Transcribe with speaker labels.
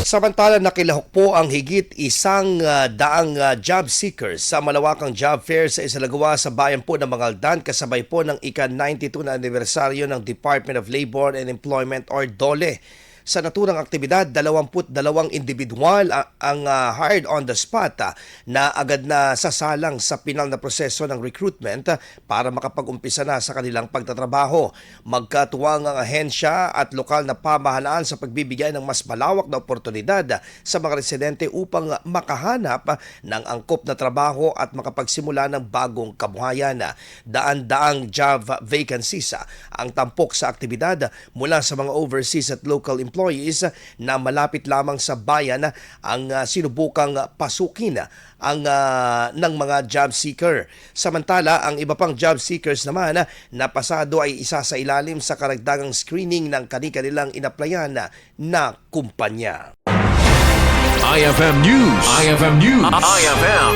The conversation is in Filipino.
Speaker 1: Samantala nakilahok po ang higit isang daang job seekers sa Malawakang Job Fair sa isalagawa sa bayan po ng Mangaldan kasabay po ng ika-92 na anibersaryo ng Department of Labor and Employment or DOLE. Sa naturang aktibidad, 22 individual ang hired on the spot na agad na sasalang sa pinal na proseso ng recruitment para makapag-umpisa na sa kanilang pagtatrabaho. Magkatuwang ang ahensya at lokal na pamahalaan sa pagbibigay ng mas malawak na oportunidad sa mga residente upang makahanap ng angkop na trabaho at makapagsimula ng bagong kabuhayan. Daan-daang job vacancies ang tampok sa aktibidad mula sa mga overseas at local employees na malapit lamang sa bayan ang sinubukang pasukin ng mga job seeker. Samantala, ang iba pang job seekers naman na pasado ay isa sa ilalim sa karagdagang screening ng kanilang inaplayan na kumpanya.
Speaker 2: IFM News. IFM News. IFM.